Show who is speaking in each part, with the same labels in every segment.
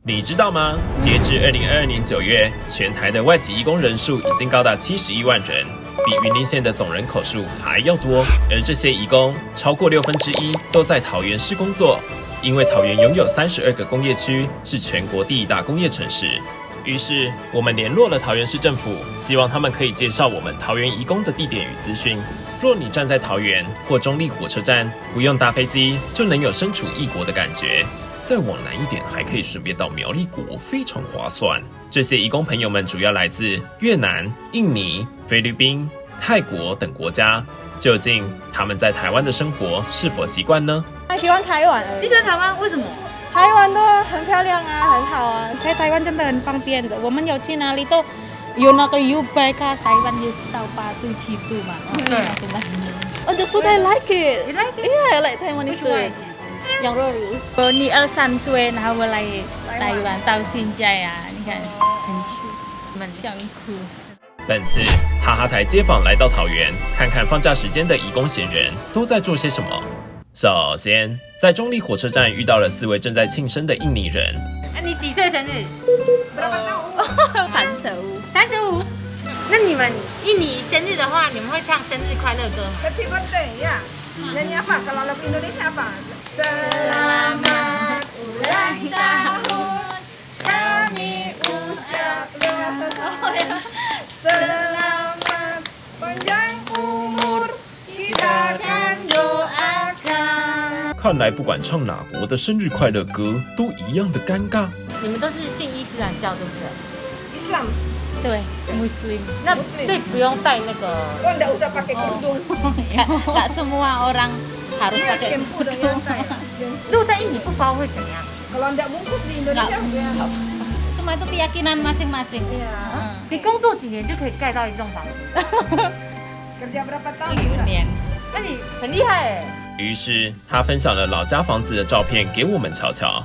Speaker 1: 你知道吗？截至2022年9月，全台的外籍移工人数已经高达71万人，比云林县的总人口数还要多。而这些移工超过1/6都在桃园市工作，因为桃园拥有32个工业区，是全国第1大工业城市。于是，我们联络了桃园市政府，希望他们可以介绍我们桃园移工的地点与资讯。若你站在桃园或中立火车站，不用搭飞机就能有身处异国的感觉。再往南一点，还可以顺便到苗栗国，非常划算。这些移工朋友们主要来自越南、印尼、菲律宾、泰国等国家。究竟他们在台湾的生活是否习惯呢？
Speaker 2: 喜欢台湾。
Speaker 3: 你喜欢台湾？为什么？
Speaker 2: 台湾都很漂亮啊，很好啊。在台湾真的很方便的，我们有去哪里都有那个 U-Bike 啊，台湾也是到Batu Citu嘛。对，真的。
Speaker 4: Oh, the food I like it.
Speaker 3: You like it?
Speaker 4: Yeah, I like Taiwanese food. 羊肉炉。
Speaker 2: 你23岁，然后我来台湾到现在啊，你看很酷，蛮想哭。
Speaker 1: 本次哈哈台街访来到桃园，看看放假时间的移工闲人都在做些什么。首先，在中立火车站遇到了4位正在庆生的印尼人。
Speaker 3: 你几岁生日？35。那你们印尼生日的话，你们会唱生日快乐歌吗？
Speaker 5: Happy birthday ya. Nyanyi apa? Kalau lagu Indonesia apa?
Speaker 4: Selamat ulang tahun kami ucapkan.
Speaker 5: Selamat panjang umur kita akan doakan.
Speaker 1: 看来不管唱哪国的生日快乐歌，都一样的尴尬。
Speaker 3: 你们都是信伊斯兰教，对不对？
Speaker 5: Islam.
Speaker 2: 对，Muslim。
Speaker 3: 那所以不用带那个。
Speaker 5: Oh, nggak usah pakai kerudung.
Speaker 4: Nggak semua orang harus pakai.
Speaker 5: 全部的要带。
Speaker 3: 如果在印尼不包会怎样？
Speaker 5: Kalau nggak bungkus di Indonesia ya.
Speaker 4: Semua itu keyakinan masing-masing.
Speaker 3: 你工作几年就可以盖到一栋房子？
Speaker 5: Kerja berapa tahun?
Speaker 2: 5年。
Speaker 3: 那你很厉害哎。
Speaker 1: 于是他分享了老家房子的照片给我们瞧瞧。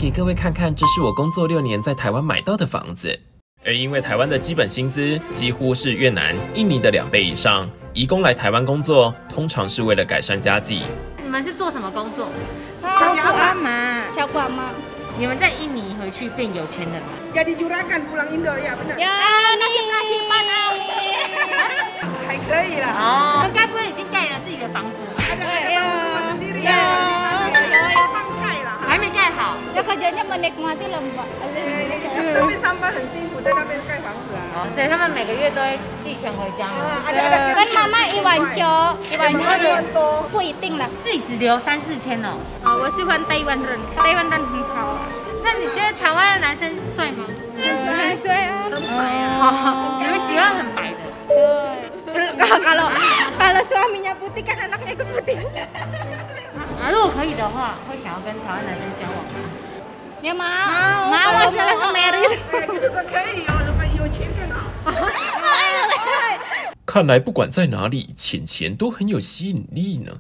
Speaker 1: 给各位看看，这是我工作6年在台湾买到的房子。而因为台湾的基本薪资几乎是越南、印尼的2倍以上，移工来台湾工作通常是为了改善家计。
Speaker 3: 你们是做什么工作？
Speaker 2: 照顾阿妈，照顾阿妈。
Speaker 3: 你们在印尼回去变有钱人吗？
Speaker 5: Jadi juragan pulang Indo ya benar.
Speaker 2: 呀，nasib-nasiban Ali。
Speaker 5: 还可以啦。
Speaker 3: 哦，你们该不会已经盖了自己的房子？
Speaker 5: Ya, bang盖啦。
Speaker 3: 还没盖好。
Speaker 2: 要kerjanya menikmati lah Mbak。
Speaker 5: 这边上班很辛苦，在那边盖房子啊。
Speaker 3: 哦，对他们每个月都会寄钱回家吗？
Speaker 2: 跟妈妈一碗酒，1碗多，不一定啦。
Speaker 3: 自己只留3、4千哦。
Speaker 2: 我喜欢台湾人，台湾人很好。
Speaker 3: 那你觉得台湾的男生帅吗？
Speaker 2: 很帅啊，很白
Speaker 3: 啊。你们喜欢很白的？
Speaker 2: 对。kalau suaminya putih kan anaknya ikut putih。
Speaker 3: 如果可以的话，会想要跟台湾男生交往吗？Ya
Speaker 2: mau lah langsung married。
Speaker 5: 这个可以哦，如果有钱更好。
Speaker 1: 看来不管在哪里，钱都很有吸引力呢。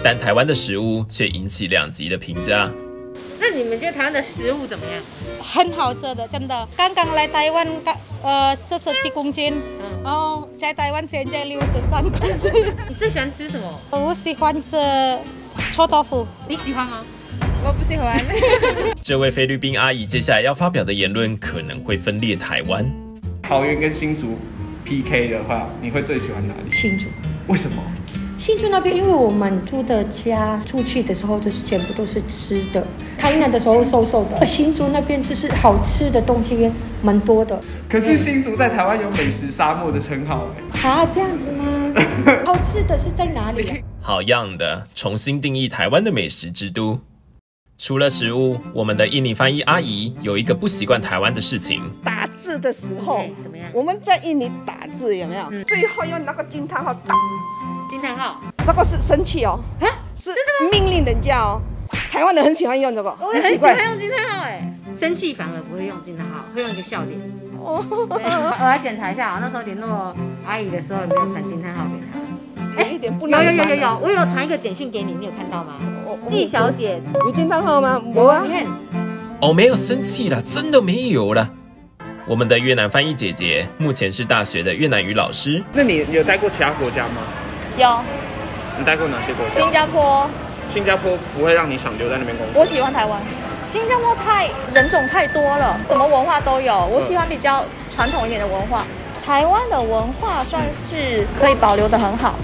Speaker 1: 但台湾的食物却引起2极的评价。
Speaker 3: 那你们觉得台湾的食物怎么样？
Speaker 2: 很好吃的，真的。刚刚来台湾，47公斤，哦，在台湾现在63公斤。
Speaker 3: 你最喜欢吃什么？
Speaker 2: 我喜欢吃臭豆腐。
Speaker 3: 你喜欢吗？
Speaker 2: 我不喜欢。
Speaker 1: 这位菲律宾阿姨接下来要发表的言论可能会分裂台湾。
Speaker 6: 桃园跟新竹 PK 的话，你会最喜欢哪里？
Speaker 7: 新竹。
Speaker 6: 为什么？
Speaker 7: 新竹那边，因为我们住的家出去的时候，就是全部都是吃的。台南的时候瘦瘦的，新竹那边就是好吃的东西蛮多的。
Speaker 6: 可是新竹在台湾有美食沙漠的称号
Speaker 7: 啊，这样子吗？好吃的是在哪里啊？
Speaker 1: 好样的，重新定义台湾的美食之都。除了食物，我们的印尼翻译阿姨有一个不习惯台湾的事情。
Speaker 5: 打字的时候，
Speaker 3: 怎么样？
Speaker 5: 我们在印尼打字有没有？最后用那个惊叹号打。
Speaker 3: 惊叹号，
Speaker 5: 这个是生气哦，是命令人家哦。台湾人很喜欢用这个，
Speaker 3: 我很喜欢用惊叹号哎，生气反而不会用惊叹号，会用一个笑脸。哦，我来检查一下啊，那时候联络阿姨的时候有没有传惊叹号给她？
Speaker 5: 有一点不耐烦。
Speaker 3: 有，我有传一个简讯给你，你有看到吗？季小姐
Speaker 5: 有惊叹号吗？没啊。
Speaker 1: 哦，没有生气啦，真的没有啦。我们的越南翻译姐姐目前是大学的越南语老师。
Speaker 6: 那你有待过其他国家吗？
Speaker 4: 有。
Speaker 6: 你待过哪些国家？
Speaker 4: 新加坡、
Speaker 6: 新加坡不会让你想留在那边工作？
Speaker 5: 我喜欢台湾，新加坡人种太多了，什么文化都有。我喜欢比较传统一点的文化。台湾的文化算是可以保留得很好，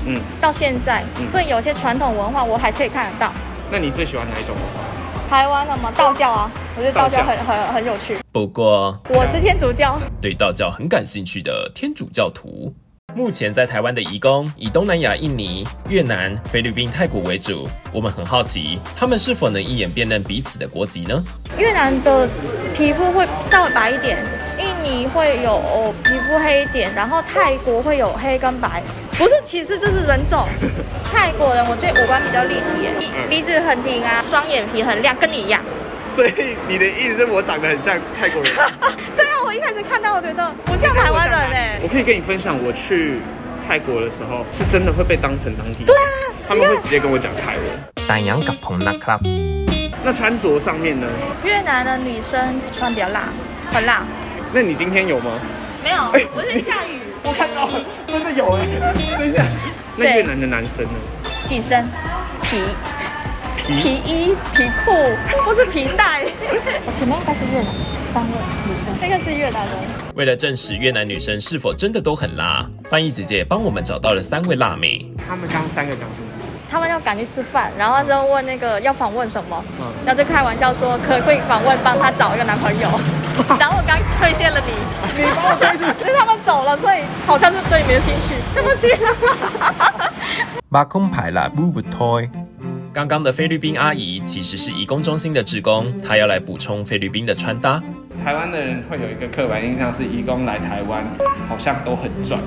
Speaker 5: 到现在，所以有些传统文化我还可以看得到。
Speaker 6: 那你最喜欢哪一种文化？
Speaker 5: 台湾的嘛，道教啊，我觉得道教很有趣。
Speaker 1: 不过
Speaker 5: 我是天主教，
Speaker 1: 对道教很感兴趣的天主教徒。目前在台湾的移工以东南亚、印尼、越南、菲律宾、泰国为主。我们很好奇，他们是否能一眼辨认彼此的国籍呢？
Speaker 5: 越南的皮肤会稍微白一点，印尼会有皮肤黑一点，然后泰国会有黑跟白。不是歧视，这是人种。泰国人我觉得五官比较立体，鼻子很挺啊，双眼皮很亮，跟你一样。
Speaker 6: 所以你的意思是我长得很像泰国人？
Speaker 5: 对啊，我一开始看到我觉得不像台湾人哎。
Speaker 6: 我可以跟你分享，我去泰国的时候是真的会被当成当地人。
Speaker 5: 对啊，
Speaker 6: 他们会直接跟我讲泰文。
Speaker 1: 丹阳กับผมนะครับ。
Speaker 6: 那穿着上面呢？
Speaker 5: 越南的女生穿比较辣，很辣。
Speaker 6: 那你今天有吗？
Speaker 5: 没有，不是下雨。
Speaker 6: 我看到了，真的有哎。等一下，那越南的男生呢？
Speaker 5: 紧身皮衣、皮裤，不是皮带。我前面应该是越南3位女生，那个是越南人。
Speaker 1: 为了证实越南女生是否真的都很辣，翻译姐姐帮我们找到了3位辣妹。
Speaker 6: 他们刚3个讲什么？
Speaker 5: 他们要赶去吃饭，然后就问那个要访问什么，然后就开玩笑说可不可以访问帮他找一个男朋友。然后我刚推荐了你帮我推荐，因为他们走了，所以好像是对你没兴趣。对不起。
Speaker 1: 马空牌啦，不不推。刚刚的菲律宾阿姨其实是移工中心的志工，她要来补充菲律宾的穿搭。
Speaker 6: 台湾的人会有一个刻板印象是移工来台湾好像都很赚，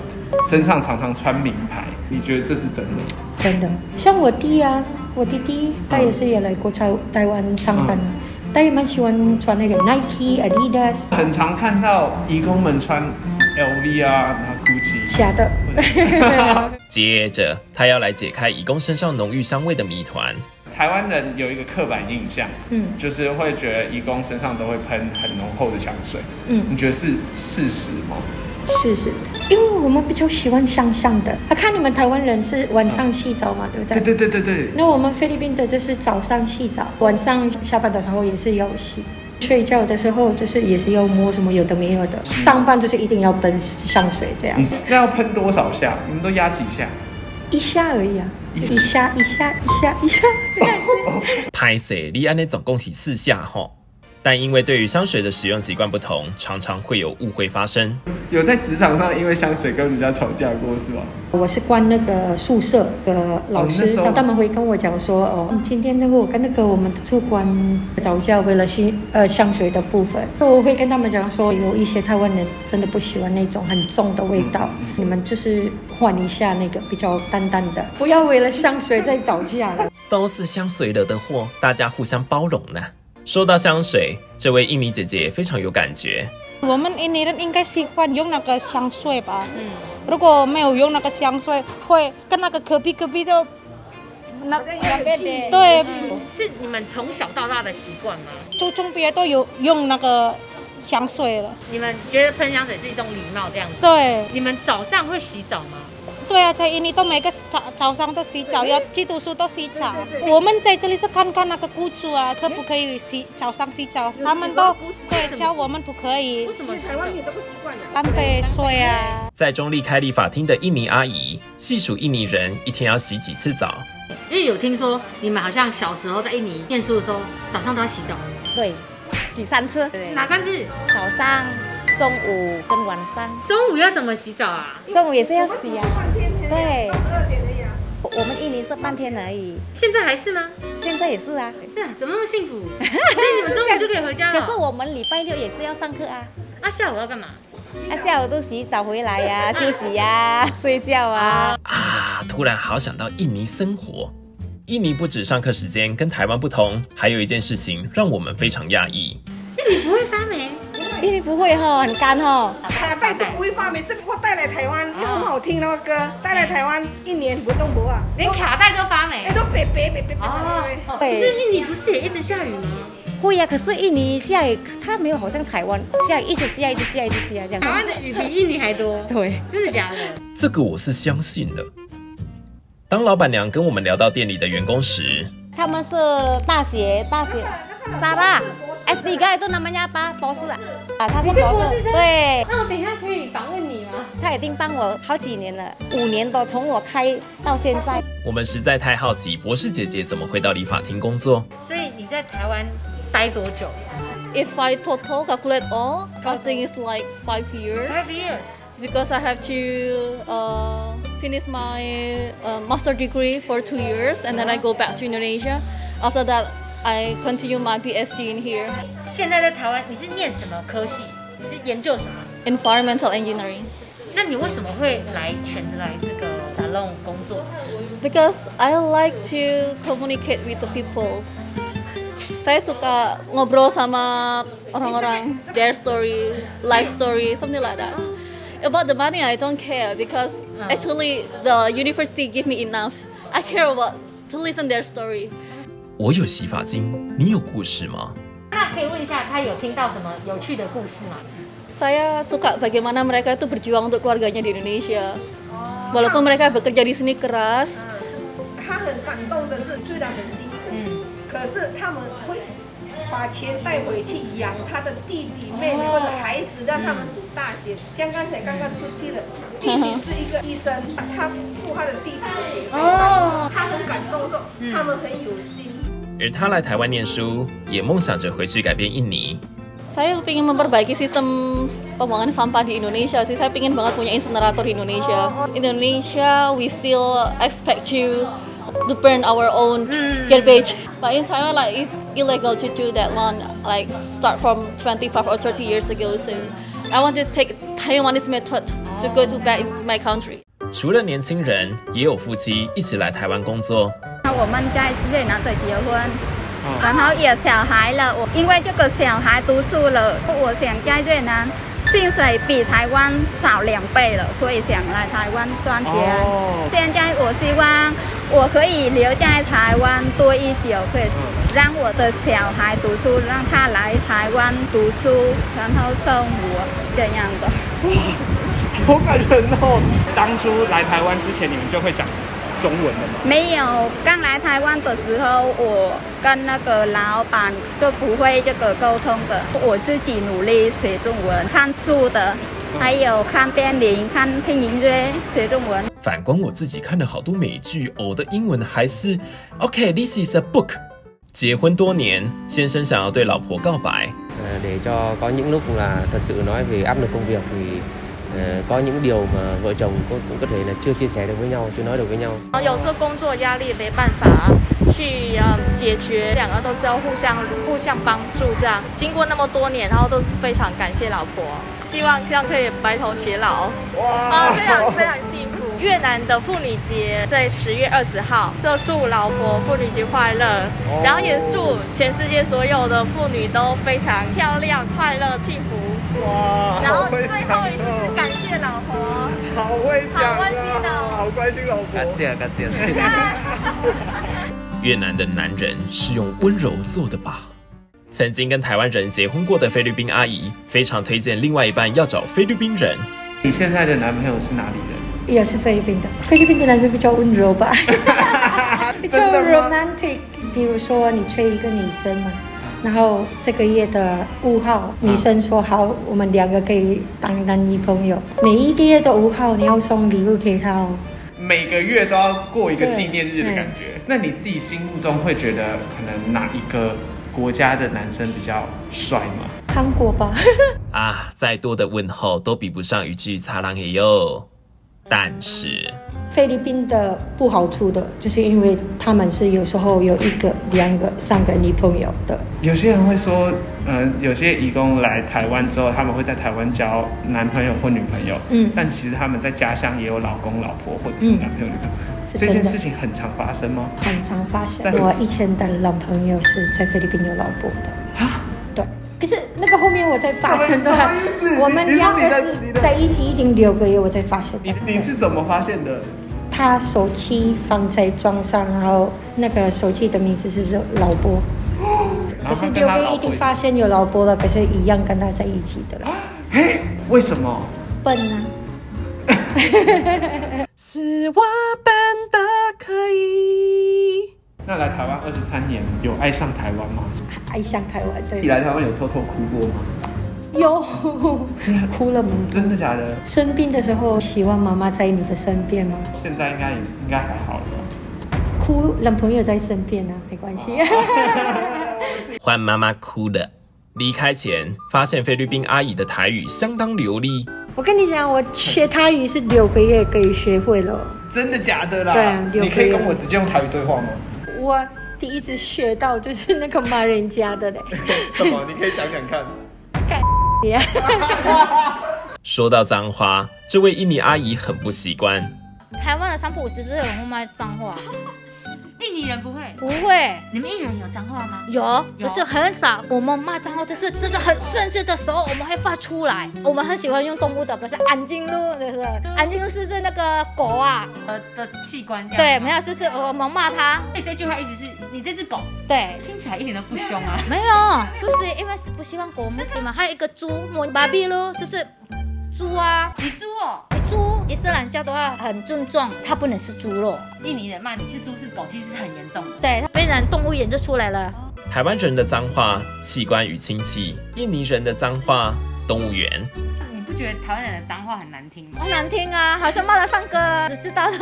Speaker 6: 身上常常穿名牌，你觉得这是真的？
Speaker 7: 真的，像我弟啊，我弟弟他也是也来过台湾上班，他也蛮喜欢穿那个 Nike、Adidas，
Speaker 6: 很常看到移工们穿 LV 啊，然后 Gucci。
Speaker 7: 假的。
Speaker 1: 接着，他要来解开移工身上浓郁香味的谜团。
Speaker 6: 台湾人有一个刻板印象，就是会觉得移工身上都会喷很浓厚的香水，你觉得是事实吗？
Speaker 7: 是，因为我们比较喜欢香香的。看你们台湾人是晚上洗澡嘛，对不对？
Speaker 6: 对。
Speaker 7: 那我们菲律宾的就是早上洗澡，晚上下班的时候也是要洗。睡觉的时候就是也是要摸什么有的没有的，上班就是一定要喷香水这样子。
Speaker 6: 那要喷多少下？你们都压几下
Speaker 7: ？1下而已啊，一下。
Speaker 1: 拍摄你安内总共是4下吼。但因为对于香水的使用习惯不同，常常会有误会发生。
Speaker 6: 有在职场上因为香水跟人家吵架过是吗？
Speaker 7: 我是关那个宿舍的老师，他们会跟我讲说，今天我跟我们的主管吵架，为了香水的部分，我会跟他们讲说，有一些台湾人真的不喜欢那种很重的味道，你们就是换一下那个比较淡淡的，不要为了香水再吵架了。
Speaker 1: 都是香水惹的祸，大家互相包容呢。说到香水，这位印尼姐姐非常有感觉。
Speaker 2: 我们印尼人应该喜欢用那个香水吧？如果没有用那个香水，会跟那个隔壁就对。
Speaker 3: 是你们从小到大的习惯吗？
Speaker 2: 就中别都有用那个香水了。
Speaker 3: 你们觉得喷香水是一种礼貌这样子？
Speaker 2: 对。
Speaker 3: 你们早上会洗澡吗？
Speaker 2: 对啊，在印尼都每个早上都洗澡，要去读书都洗澡。我们在这里是看那个雇主啊，可不可以早上洗澡？他们都对教我们不可以。
Speaker 3: 为什么
Speaker 5: 台湾没这个习惯？
Speaker 2: 浪费水啊！
Speaker 1: 在中立开立法厅的印尼阿姨细数印尼人一天要洗几次澡。
Speaker 3: 因为有听说你们好像小时候在印尼念书的时候，早上都要洗澡。
Speaker 4: 对，洗3次。
Speaker 3: 哪3次？
Speaker 4: 早上、中午跟晚上。
Speaker 3: 中午要怎么洗澡啊？
Speaker 4: 中午也是要洗啊。对。
Speaker 5: 22点而已啊。
Speaker 4: 我们印尼是半天而已。
Speaker 3: 现在还是吗？
Speaker 4: 现在也是啊。
Speaker 3: 怎么那么幸福？所以你们中午就可以回家了。
Speaker 4: 可是我们礼拜6也是要上课啊。
Speaker 3: 下午要干嘛？
Speaker 4: 下午都洗澡回来呀，休息呀，睡觉啊。
Speaker 1: 突然好想到印尼生活。印尼不止上课时间跟台湾不同，还有一件事情让我们非常讶异。
Speaker 3: 印尼不会发霉？
Speaker 4: 印尼不会很干
Speaker 5: 卡带都不会发霉，这个我带来台湾又很好听那个歌，带来台湾1年不弄不啊，
Speaker 3: 连卡带都发霉。
Speaker 5: 都白。
Speaker 3: 可是印尼不是也一直下雨吗？
Speaker 4: 会啊，可是印尼下雨，它没有好像台湾下雨一直下这样。
Speaker 3: 台湾的雨比印尼还多。
Speaker 4: 对，
Speaker 3: 真的假的？
Speaker 1: 这个我是相信的。当老板娘跟我们聊到店里的员工时，
Speaker 4: 他们是大学Sarah S3 itu namanya apa 博士啊，他是博士，对。
Speaker 3: 那我等一下可以访问你吗？
Speaker 4: 他已经帮我好几年了，5年多，从我开到现在。
Speaker 1: 我们实在太好奇，博士姐姐怎么会到理发厅工作？
Speaker 3: 所以你在台湾待多久
Speaker 8: ？If I total calculate all, I think it's like 5 years.
Speaker 3: 5 years.
Speaker 8: Because I have to finish my master degree for 2 years, and then I go back to Indonesia. After that, I continue my PhD in here.
Speaker 3: 现在在台湾，你是念什么科系？你是研究什么
Speaker 8: ？Environmental engineering.
Speaker 3: 那你为什么会选择来这个salon工作
Speaker 8: ？Because I like to communicate with the people. Saya suka ngobrol sama orang-orang, their story, life story, something like that. About the money, I don't care because actually the university give me enough. I care about to listen their story.
Speaker 1: 我有洗发精，你有故事吗？
Speaker 3: 那可以问一下，他有听到什么有趣的故事吗？
Speaker 8: Saya suka bagaimana mereka itu berjuang untuk keluarganya di Indonesia. Walaupun mereka bekerja di sini keras.
Speaker 9: 他很感动的是，虽然很辛苦，可是他们会把钱带回去养他的弟弟妹妹或者孩子，让他们读大学。像刚出去的弟弟是一个医生，他付他的弟弟的学费，他很感动说他们很有心。
Speaker 1: 而他来台湾念书，也梦想着回去改变印尼。
Speaker 8: Saya ingin memperbaiki sistem pembuangan sampah di Indonesia sih. Saya ingin banget punya incinerator di Indonesia. Indonesia, we still expect to burn our own garbage. But in Taiwan, like it's illegal to do that one. Like start from 25 or 30 years ago. So I want to take Taiwanese method to go to back into my country.
Speaker 1: 除了年轻人，也有夫妻一起来台湾工作。
Speaker 5: 我们在越南的结婚。然后有小孩了，因为这个小孩读书了，我想在越南薪水比台湾少2倍了，所以想来台湾赚钱。现在我希望我可以留在台湾多一久，可以让我的小孩读书，让他来台湾读书，然后生活这样的。
Speaker 6: 好感人哦！当初来台湾之前，你们就会讲中文的吗？
Speaker 5: 没有，刚来台湾的时候，我跟那个老板就不会这个沟通的，我自己努力学中文，看书的，还有看电影、听音乐，学中文。
Speaker 1: 反观我自己看了好多美劇，我的英文还是 OK。This is a book。结婚多年，先生想要对老婆告白。
Speaker 10: để cho có những lúc là thật sự nói về áp lực công việc thì có những điều mà vợ chồng cũng có thể là chưa chia sẻ được với nhau, chưa nói được với nhau.
Speaker 5: 有时候工作压力没办法去解决，两个都是要互相帮助这样。经过那么多年，然后都是非常感谢老婆，希望这样可以白头偕老。哇，非常幸福。越南的妇女节在10月20号，就祝老婆妇女节快乐，然后也祝全世界所有的妇女都非常漂亮、快乐、幸福。哇！然后最后一次是感谢老婆，
Speaker 6: 好会讲，
Speaker 5: 好温馨哦，
Speaker 6: 好关心老婆。
Speaker 10: 感谢。
Speaker 1: 越南的男人是用温柔做的吧？曾经跟台湾人结婚过的菲律宾阿姨，非常推荐另外一半要找菲律宾人。
Speaker 6: 你现在的男朋友是哪里人？
Speaker 7: 也是菲律宾的。菲律宾的男生比较温柔吧，比较 romantic。比如说你追一个女生嘛。然后这个月的5号，女生说好，我们2个可以当男女朋友。每一个月的5号，你要送礼物给他哦。
Speaker 6: 每个月都要过一个纪念日的感觉。那你自己心目中会觉得可能哪一个国家的男生比较帅吗？
Speaker 7: 韩国吧。
Speaker 1: 啊，再多的问候都比不上一句擦浪嘿哟。但是
Speaker 7: 菲律宾的不好处的，就是因为他们是有时候有1个、2个、3个女朋友的。
Speaker 6: 有些人会说，有些移工来台湾之后，他们会在台湾交男朋友或女朋友，但其实他们在家乡也有老公、老婆或者是男朋友、女朋友。这件事情很常发生吗？
Speaker 7: 很常发生。我以前的男朋友是在菲律宾有老婆的。啊？对。可是那个后面我才发现的，我们2个是在一起已经6个月，我才发现的。
Speaker 6: 你是怎么发现的？
Speaker 7: 他手机放在桌上，然后那个手机的名字是老婆。可是6个月一定发现有老婆了，可是一样跟他在一起的了。
Speaker 6: 嘿，为什么？
Speaker 7: 笨啊！
Speaker 1: 是我笨的可以。
Speaker 6: 那来台湾23年，有爱上台湾吗？
Speaker 7: 爱上台湾，对。
Speaker 6: 你来台湾有偷偷哭过吗？
Speaker 7: 有，哭了吗？
Speaker 6: 真的假的？
Speaker 7: 生病的时候，希望妈妈在你的身边吗？
Speaker 6: 现在应该还好了吧？
Speaker 7: 哭，男朋友在身边啊，没关系。
Speaker 1: 换妈妈哭了。离开前发现菲律宾阿姨的台语相当流利。
Speaker 7: 我跟你讲，我学台语是6个月可以学会了。
Speaker 6: 真的假的啦？
Speaker 7: 对啊，6个月。
Speaker 6: 你可以跟我直接用台语对话吗？
Speaker 7: 我第一次学到就是那个骂人家的嘞。
Speaker 6: 什么？你可以讲讲看。
Speaker 7: 干你啊！
Speaker 1: 说到脏话，这位印尼阿姨很不习惯。
Speaker 4: 台湾的三不五时是很会骂脏话。
Speaker 3: 印尼人不会，
Speaker 4: 不会。
Speaker 3: 你们印尼人有脏话吗？
Speaker 4: 有，可是很少。我们骂脏话就是真的很生气的时候，我们会发出来。我们很喜欢用动物的，可是安静路，对不对？安静路是那个狗啊
Speaker 3: 的器官。
Speaker 4: 对，没有，就是我们骂它。
Speaker 3: 这句话一直是你这只狗，
Speaker 4: 对，
Speaker 3: 听起来一点都不凶啊。
Speaker 4: 没有，就是因为不希望狗死嘛。还有一个猪，巴比鲁就是猪啊。
Speaker 3: 你猪哦。
Speaker 4: 猪，伊斯兰教的话很尊重，它不能吃猪肉。
Speaker 3: 印尼人骂你是猪是狗，其实是很严重的。
Speaker 4: 对，它被人动物园就出来了。
Speaker 1: 台湾人的脏话，器官与亲戚；印尼人的脏话，动物园。
Speaker 3: 你不觉得台湾人的脏话很难听吗？
Speaker 4: 很难听啊，好像骂了3个，你知道的。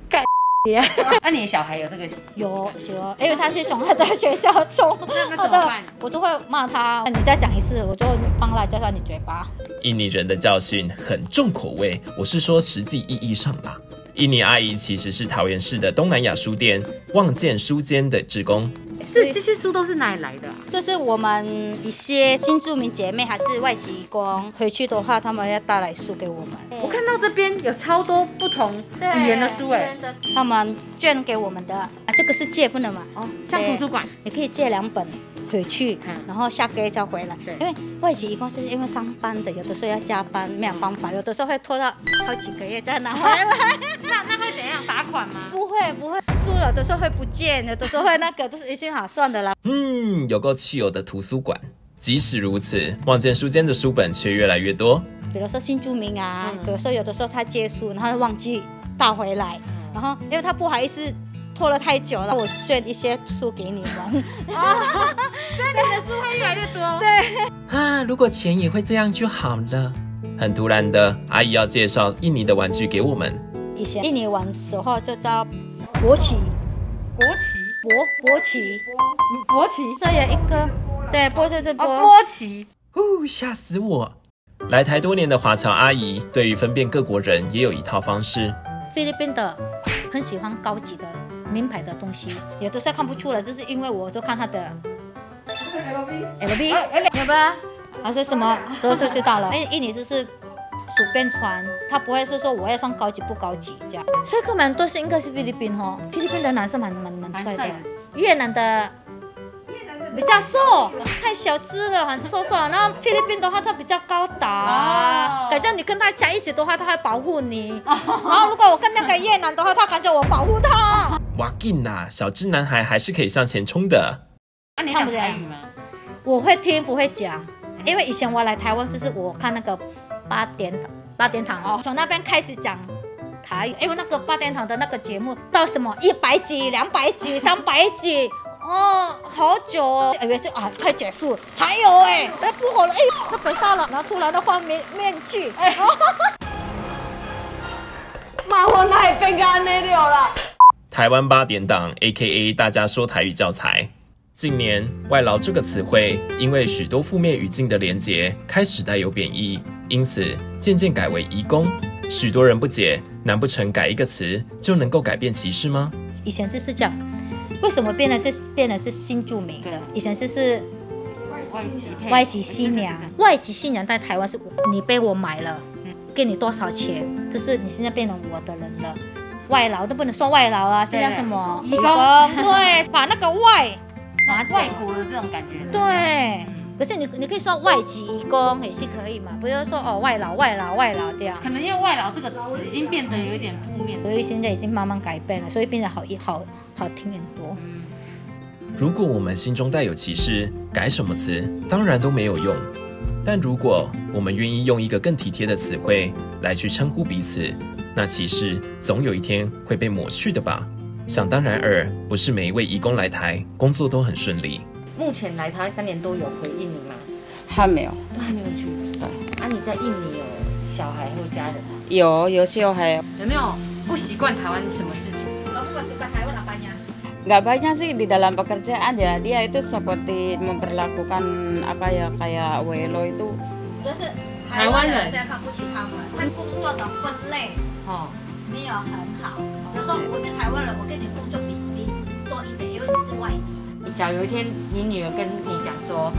Speaker 7: 干你啊！
Speaker 3: 那你的小孩有这个？
Speaker 4: 有，因为他是从他的学校中，
Speaker 3: 那怎么办？
Speaker 4: 我就会骂他，你再讲一次，我就放辣椒在你嘴巴。
Speaker 1: 印尼人的教训很重口味，我是说实际意义上啦。印尼阿姨其实是桃园市的东南亚书店望见书间的志工。
Speaker 3: 所以这些书都是哪里来的啊？
Speaker 4: 就是我们一些新住民姐妹还是外籍移工回去的话，他们要带来书给我们。
Speaker 3: 我看到这边有超多不同语言的书哎，
Speaker 4: 他们捐给我们的啊，这个是借不能嘛？
Speaker 3: 哦，像图书馆，
Speaker 4: 你可以借2本回去，然后下个月再回来。因为外籍移工是因为上班的，有的时候要加班，没有办法，有的时候会拖到好几个月再拿回来。
Speaker 3: 那会怎样？罚款吗？
Speaker 4: 不会，书有的时候会不见，有的时候会那个，都是已经好算的了。
Speaker 1: 有够汽油的图书馆。即使如此，望见书间的书本却越来越多。
Speaker 4: 比如说新住民啊，有的时候他借书，然后忘记带回来，然后因为他不好意思拖了太久了，我捐一些书给你们。所以你
Speaker 3: 的书会越来越多。
Speaker 4: 对
Speaker 1: 啊，如果钱也会这样就好了。很突然的，阿姨要介绍印尼的玩具给我们。
Speaker 4: 以前印尼玩的话就叫国旗，国旗，这有一个，对，波就是波，
Speaker 3: 国旗。
Speaker 1: 吓死我！来台多年的华侨阿姨，对于分辨各国人也有一套方式。
Speaker 4: 菲律宾的很喜欢高级的名牌的东西，有的时候看不出来，就是因为我就看他的 LV， 有吧？还是什么，都就知道了。印尼就是随便穿，他不会是说我要穿高级不高级这样。所以根本都是应该是菲律宾哈，菲律宾的男生蛮帅的，越南的比较瘦，太小只了，很瘦。然后菲律宾的话，他比较高大，感觉你跟他在一起的话，他会保护你。然后如果我跟那个越南的话，他感觉我保护他。
Speaker 1: 哇劲呐，小只男孩还是可以向前冲的。
Speaker 3: 那你讲台语吗？
Speaker 4: 我会听不会讲，因为以前我来台湾是我看那个八点档，从那边开始讲台语，因为那个8点档的那个节目到什么100集、200集、300集。好久哦，以为是快结束，还有那不好了，那被杀了，然后突然的换面具，
Speaker 5: 妈，我哪里变安尼了？
Speaker 1: 台湾8点档 AKA 大家说台语教材。近年外劳这个词汇因为许多负面语境的连结开始带有贬义，因此渐渐改为移工。许多人不解，难不成改一个词就能够改变歧视吗？
Speaker 4: 以前就是这样。为什么变得是新住民的？以前是外籍新娘，外籍新娘在台湾是你被我买了，给你多少钱，就是你现在变成我的人了。外劳都不能说外劳啊，现在什么移工？对，把那个外
Speaker 3: 国的这种感觉。
Speaker 4: 对，可是你可以说外籍移工也是可以嘛，不要说外劳这样。
Speaker 3: 可能因为外劳这个词已经变得有一点负面，
Speaker 4: 所以现在已经慢慢改变了，所以变得好听很多。
Speaker 1: 如果我们心中带有歧视，改什么词当然都没有用。但如果我们愿意用一个更体贴的词汇来去称呼彼此，那歧视总有一天会被抹去的吧。想当然尔，不是每一位移工来台工作都很顺利。
Speaker 3: 目前来台3年多，有回印尼吗？
Speaker 11: 还没有，
Speaker 3: 都还没有去。对。啊，你在印尼有小孩或家人吗？
Speaker 11: 有小孩。
Speaker 3: 有没有不习惯台湾什么事情？
Speaker 4: Kamu nggak suka Taiwan apanya?
Speaker 11: Nggak banyak sih di dalam pekerjaan ya, dia itu seperti memperlakukan apa ya kayak WLO itu.
Speaker 4: 就是台湾人在看不起他们，他工作的分类没有很好。有时候我是台湾人，我跟你工作比多一点，因为你是外籍。
Speaker 3: 假如有一天你女儿跟你讲说，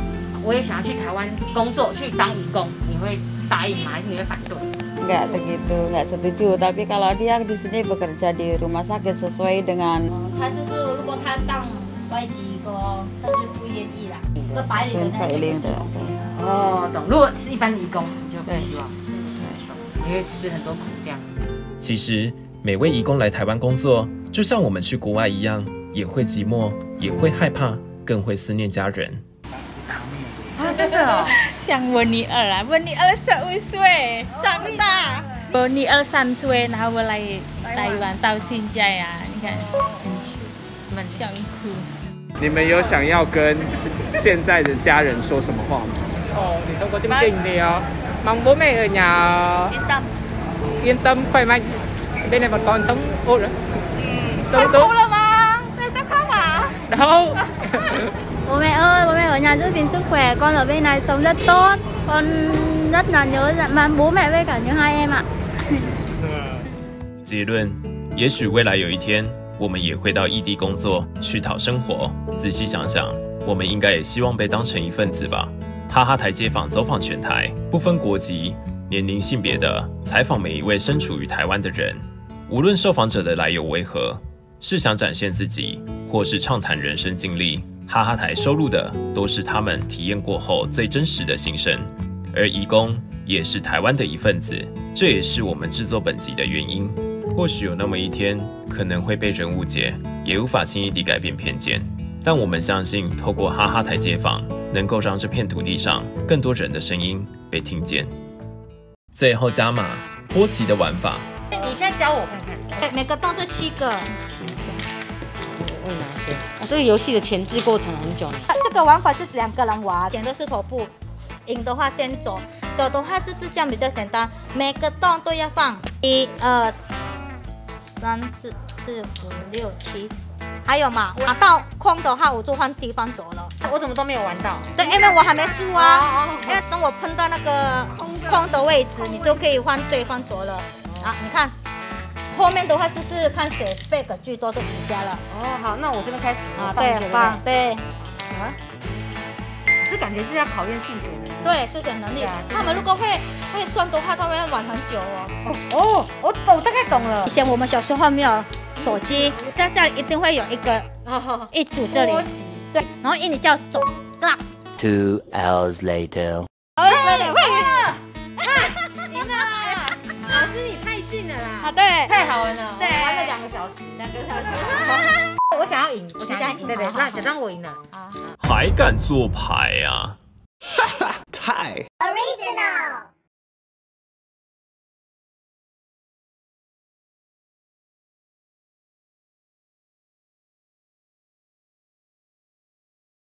Speaker 3: 我也想要去台湾工作，去当义工，你会答应吗？还是你会反对？
Speaker 11: Nggak begitu, nggak setuju. Tapi kalau dia di sini bekerja di rumah sakit sesuai dengan.
Speaker 4: 他是说，如果他当外籍工，但是不愿意啦，跟白领的那种。
Speaker 3: 哦，懂。如果是一般义工，你就不希望。对，你会吃很多苦这样。
Speaker 1: 其实每位移工来台湾工作，就像我们去国外一样，也会寂寞，也会害怕，更会思念家人。
Speaker 3: 真的哦，
Speaker 2: 像我女儿啊，我女儿15岁长大，我女儿3岁，然后我来台湾到现在啊，你看很想哭。
Speaker 6: 你们有想要跟现在的家人说什么话吗？thì
Speaker 12: tôi có chương trình thì mong bố mẹ ở nhà yên tâm khỏe mạnh, bên này bọn con sống ổn rồi. Sống tốt.
Speaker 5: Khóc mà, tại sao khóc à?
Speaker 12: Đâu.
Speaker 13: Bố mẹ ơi, bố mẹ ở nhà giữ gìn sức khỏe, con ở bên này sống rất tốt, con rất là nhớ bố mẹ với cả những hai em ạ.
Speaker 1: 结论：也许未来有一天，我们也会到异地工作，去讨生活。仔细想想，我们应该也希望被当成一份子吧。哈哈台街访走访全台，不分国籍、年龄、性别的采访每一位身处于台湾的人，无论受访者的来由为何，是想展现自己，或是畅谈人生经历。 哈哈台收录的都是他们体验过后最真实的心声，而移工也是台湾的一份子，这也是我们制作本集的原因。或许有那么一天，可能会被人误解，也无法轻易地改变偏见，但我们相信，透过哈哈台街访，能够让这片土地上更多人的声音被听见。最后加码波奇的玩法，
Speaker 3: 你现在教我看看，
Speaker 4: 每个洞这7个。
Speaker 3: 为哪些？这个游戏的前置过程很久呢。
Speaker 4: 这个玩法是2个人玩，剪的石头布，赢的话先走，走的话是这样比较简单。每个洞都要放1、2、3、4、5、6、7，还有嘛，拿到空的话我就换地方走了。
Speaker 3: 我怎么都没有玩到？
Speaker 4: 对，因为我还没输啊。因为等我碰到那个空的位置，你就可以换对方走了。啊，你看。 后面的话是看谁背个最多的赢家了。
Speaker 3: 哦，好，那我这边开始
Speaker 4: 啊，对，放对。
Speaker 3: 啊，这感觉是要考验数学能力。
Speaker 4: 对，数学能力。他们如果会算的话，他们要玩很久
Speaker 3: 哦。我大概懂了。
Speaker 4: 以前我们小时候没有手机，在这里一定会有一个一组这里，对，然后印尼叫总啦。
Speaker 14: 2 hours later。
Speaker 3: 赢了！老师你太逊了啦！
Speaker 4: 啊，对，
Speaker 3: 太好玩了，
Speaker 4: 对，
Speaker 3: 玩了2个小时，2个小时。我想要赢，我想要赢，对，那假装我赢了。
Speaker 1: 还敢做牌啊？
Speaker 14: 太。